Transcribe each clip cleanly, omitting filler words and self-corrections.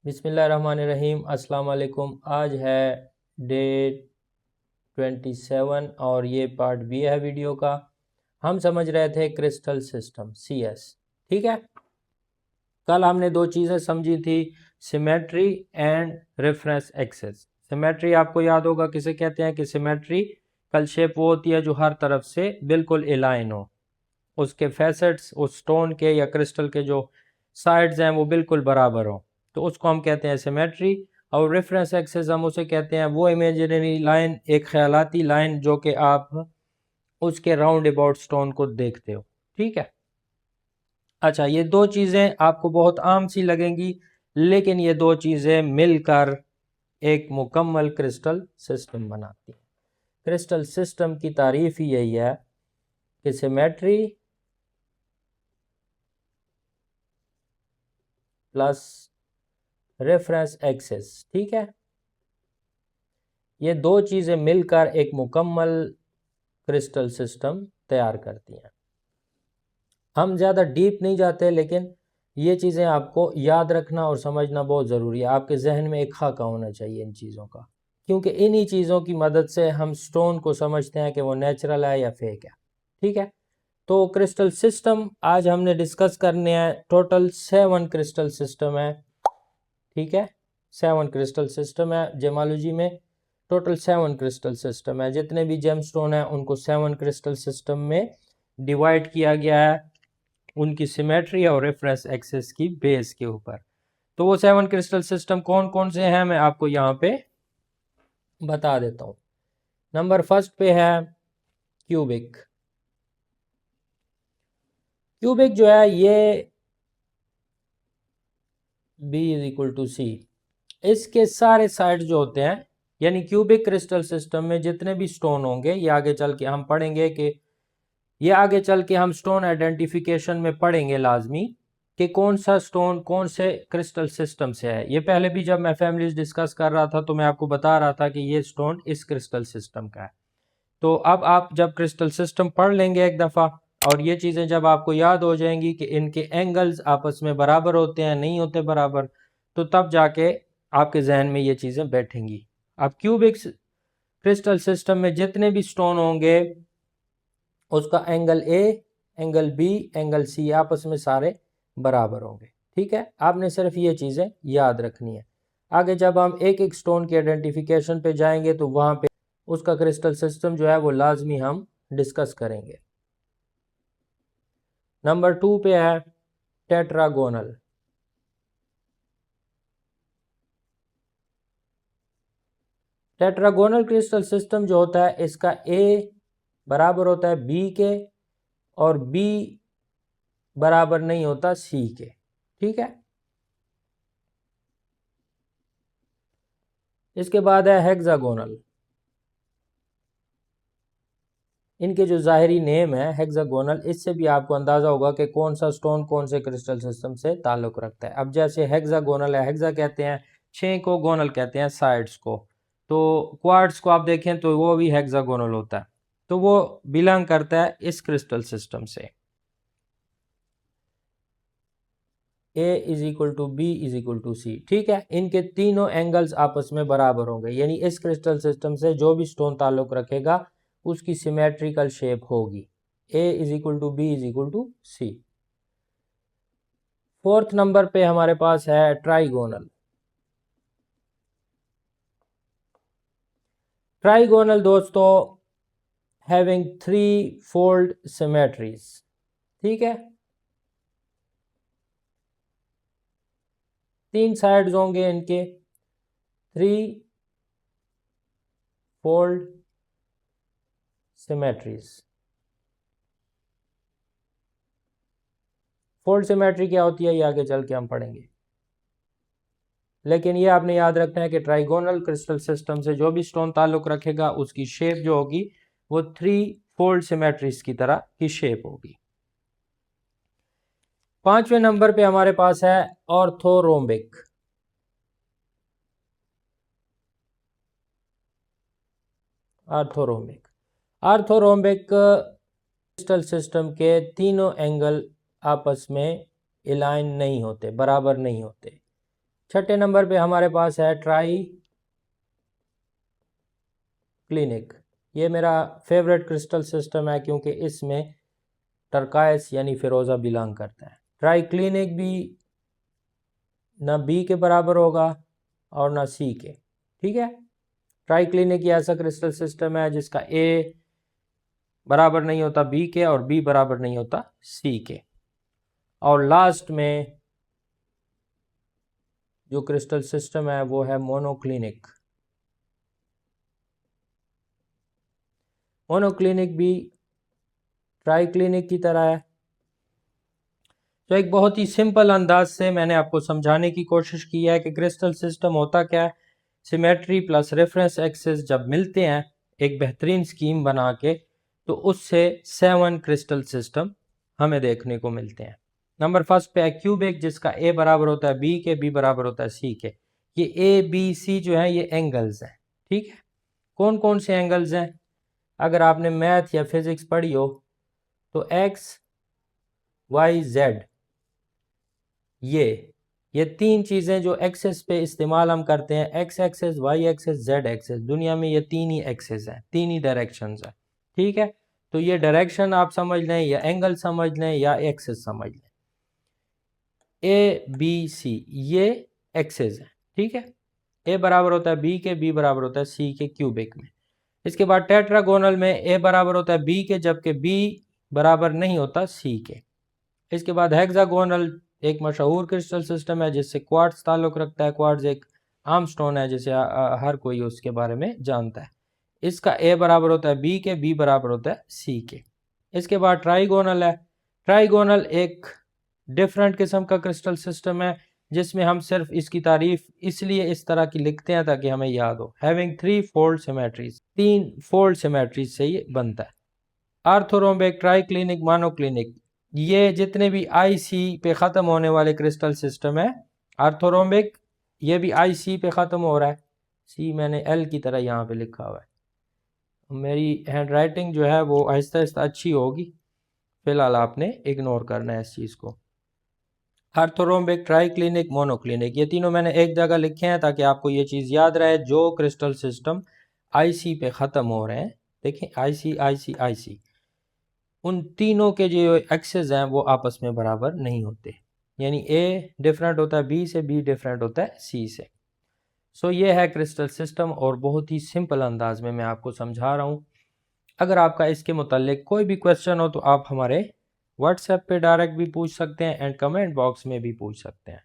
बिस्मिल्लाहिर्रहमानिर्रहीम। अस्सलाम वालेकुम। आज है डे 27 और ये पार्ट बी है वीडियो का। हम समझ रहे थे क्रिस्टल सिस्टम CS। ठीक है, कल हमने दो चीज़ें समझी थी, symmetry and reference axis. Symmetry आपको याद होगा किसे कहते हैं कि सिमेट्री कल शेप वो होती है जो हर तरफ से बिल्कुल अलाइन हो, उसके फैसेट्स उस स्टोन के या क्रिस्टल के जो साइड्स हैं वो बिल्कुल बराबर हो, तो उसको हम कहते हैं सिमेट्री। और रेफरेंस एक्सिस हम उसे कहते हैं वो इमेजिनरी लाइन, एक ख्यालाती लाइन जो कि आप उसके राउंड अबाउट स्टोन को देखते हो। ठीक है, अच्छा, ये दो चीज़ें आपको बहुत आम सी लगेंगी, लेकिन ये दो चीज़ें मिलकर एक मुकम्मल क्रिस्टल सिस्टम बनाती हैं। क्रिस्टल सिस्टम की तारीफ ही यही है कि सिमेट्री प्लस रेफरेंस एक्सिस, ठीक है, ये दो चीज़ें मिलकर एक मुकम्मल क्रिस्टल सिस्टम तैयार करती हैं। हम ज़्यादा डीप नहीं जाते, लेकिन ये चीज़ें आपको याद रखना और समझना बहुत ज़रूरी है। आपके जहन में एक खाका होना चाहिए इन चीज़ों का, क्योंकि इन्हीं चीज़ों की मदद से हम स्टोन को समझते हैं कि वो नेचुरल है या फेक है। ठीक है, तो क्रिस्टल सिस्टम आज हमने डिस्कस करने हैं। टोटल 7 क्रिस्टल सिस्टम है। ठीक है, 7 क्रिस्टल सिस्टम है जेमोलॉजी में। टोटल 7 क्रिस्टल सिस्टम है। जितने भी जेम स्टोन है उनको 7 क्रिस्टल सिस्टम में डिवाइड किया गया है, उनकी सिमेट्री और रेफरेंस एक्सिस की बेस के ऊपर। तो वो 7 क्रिस्टल सिस्टम कौन कौन से हैं मैं आपको यहाँ पे बता देता हूँ। नंबर फर्स्ट पे है क्यूबिक। क्यूबिक जो है ये B=C, इसके सारे साइड जो होते हैं, यानी क्यूबिक क्रिस्टल सिस्टम में जितने भी स्टोन होंगे, ये आगे चल के हम पढ़ेंगे कि ये आगे चल के हम स्टोन आइडेंटिफिकेशन में पढ़ेंगे लाजमी कि कौन सा स्टोन कौन से क्रिस्टल सिस्टम से है। ये पहले भी जब मैं फैमिलीज डिस्कस कर रहा था तो मैं आपको बता रहा था कि ये स्टोन इस क्रिस्टल सिस्टम का है। तो अब आप जब क्रिस्टल सिस्टम पढ़ लेंगे एक दफ़ा और ये चीज़ें जब आपको याद हो जाएंगी कि इनके एंगल्स आपस में बराबर होते हैं नहीं होते बराबर, तो तब जाके आपके जहन में ये चीज़ें बैठेंगी। अब क्यूबिक क्रिस्टल सिस्टम में जितने भी स्टोन होंगे उसका angle A, angle B, angle C आपस में सारे बराबर होंगे। ठीक है, आपने सिर्फ ये चीज़ें याद रखनी है। आगे जब हम एक एक स्टोन की आइडेंटिफिकेशन पे जाएंगे तो वहाँ पे उसका क्रिस्टल सिस्टम जो है वो लाजमी हम डिस्कस करेंगे। नंबर 2 पे है टेट्रागोनल। टेट्रागोनल क्रिस्टल सिस्टम जो होता है इसका A बराबर होता है B के और B बराबर नहीं होता C के। ठीक है, इसके बाद है हेक्सागोनल। इनके जो ज़ाहिरी नेम है हेक्सागोनल, इससे भी आपको अंदाज़ा होगा कि कौन सा स्टोन कौन से क्रिस्टल सिस्टम से ताल्लुक़ रखता है। अब जैसे हेक्सागोनल है, हेक्सा कहते हैं 6 को, गोनल कहते हैं साइड्स को। तो क्वार्ट्स को आप देखें तो वो भी हेक्सागोनल होता है, तो वो बिलोंग करता है इस क्रिस्टल सिस्टम से। A=B=C। ठीक है, इनके तीनों एंगल्स आपस में बराबर होंगे, यानी इस क्रिस्टल सिस्टम से जो भी स्टोन ताल्लुक़ रखेगा उसकी सिमेट्रिकल शेप होगी। A=B=C। फोर्थ नंबर पे हमारे पास है ट्राइगोनल। ट्राइगोनल दोस्तों हैविंग 3 फोल्ड सिमेट्रीज। ठीक है, 3 साइड्स होंगे इनके, 3 फोल्ड सिमेट्रीज। फोल्ड सिमेट्री क्या होती है ये आगे चल के हम पढ़ेंगे, लेकिन ये आपने याद रखना है कि ट्राइगोनल क्रिस्टल सिस्टम से जो भी स्टोन ताल्लुक़ रखेगा उसकी शेप जो होगी वो 3 फोल्ड सिमेट्रीज की तरह की शेप होगी। 5वें नंबर पे हमारे पास है orthorhombic. Orthorhombic, orthorhombic crystal system के तीनों एंगल आपस में अलाइन नहीं होते, बराबर नहीं होते। छठे नंबर पे हमारे पास है ट्राई क्लिनिक। ये मेरा फेवरेट क्रिस्टल सिस्टम है क्योंकि इसमें टर्काइस यानी फिरोज़ा बिलोंग करता है। ट्राई क्लिनिक भी ना बी के बराबर होगा और ना सी के, ठीक है। ट्राई क्लिनिक ये ऐसा क्रिस्टल सिस्टम है जिसका ए बराबर नहीं होता बी के और बी बराबर नहीं होता सी के। और लास्ट में जो क्रिस्टल सिस्टम है वो है मोनोक्लिनिक। मोनोक्लिनिक भी ट्राई क्लिनिक की तरह है। तो एक बहुत ही सिंपल अंदाज से मैंने आपको समझाने की कोशिश की है कि क्रिस्टल सिस्टम होता क्या है। सिमेट्री प्लस रेफरेंस एक्सिस जब मिलते हैं एक बेहतरीन स्कीम बना के, तो उससे 7 क्रिस्टल सिस्टम हमें देखने को मिलते हैं। नंबर फर्स्ट पे है क्यूबिक, जिसका ए बराबर होता है बी के, बी बराबर होता है सी के। ये ए बी सी जो है ये एंगल्स हैं, ठीक है। कौन कौन से एंगल्स हैं? अगर आपने मैथ या फिजिक्स पढ़ी हो तो एक्स वाई जेड ये तीन चीज़ें जो एक्सेस पे इस्तेमाल हम करते हैं, X axis, Y axis, Z axis, दुनिया में ये तीन ही एक्सेस हैं, तीन ही डायरेक्शंस हैं, ठीक है। तो ये डायरेक्शन आप समझ लें या एंगल समझ लें या एक्सेस समझ लें। ए बी सी ये एक्सेस है, ठीक है। ए बराबर होता है बी के, बी बराबर होता है सी के क्यूबिक में। इसके बाद टेट्रागोनल में ए बराबर होता है बी के, जबकि बी बराबर नहीं होता सी के। इसके बाद हेक्सागोनल एक मशहूर क्रिस्टल सिस्टम है जिससे क्वार्ट्ज ताल्लुक़ रखता है। क्वार्ट्ज एक आम स्टोन है जिसे हर कोई उसके बारे में जानता है। इसका ए बराबर होता है बी के, बी बराबर होता है सी के। इसके बाद ट्राइगोनल है। ट्राइगोनल एक डिफरेंट किस्म का क्रिस्टल सिस्टम है जिसमें हम सिर्फ इसकी तारीफ इसलिए इस तरह की लिखते हैं ताकि हमें याद हो। Having 3 fold symmetries, 3 fold symmetries से ये बनता है। आर्थोरोम्बिक, ट्राइक्लिनिक, मोनोक्लिनिक, ये जितने भी आई सी पे ख़त्म होने वाले क्रिस्टल सिस्टम है। आर्थोरोम्बिक ये भी आई सी पे ख़त्म हो रहा है, सी मैंने एल की तरह यहाँ पे लिखा हुआ है। मेरी हैंड राइटिंग जो है वो आहिस्ता आहिस्ता अच्छी होगी, फ़िलहाल आपने इग्नोर करना है इस चीज़ को। आर्थोरोम्बिक, ट्राइक्लिनिक, मोनोक्लिनिक, ये तीनों मैंने एक जगह लिखे हैं ताकि आपको ये चीज़ याद रहे। जो क्रिस्टल सिस्टम आई सी पे ख़त्म हो रहे हैं, देखें आई सी आई सी आई सी, उन तीनों के जो एक्सेस हैं वो आपस में बराबर नहीं होते, यानी ए डिफरेंट होता है बी से, बी डिफरेंट होता है सी से। सो ये है क्रिस्टल सिस्टम और बहुत ही सिंपल अंदाज में मैं आपको समझा रहा हूँ। अगर आपका इसके मुतालिक कोई भी क्वेश्चन हो तो आप हमारे व्हाट्सएप पे डायरेक्ट भी पूछ सकते हैं एंड कमेंट बॉक्स में भी पूछ सकते हैं।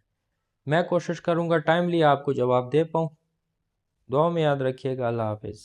मैं कोशिश करूँगा टाइमली आपको जवाब दे पाऊँ। दुआ में याद रखिएगा। अल्लाह हाफिज़।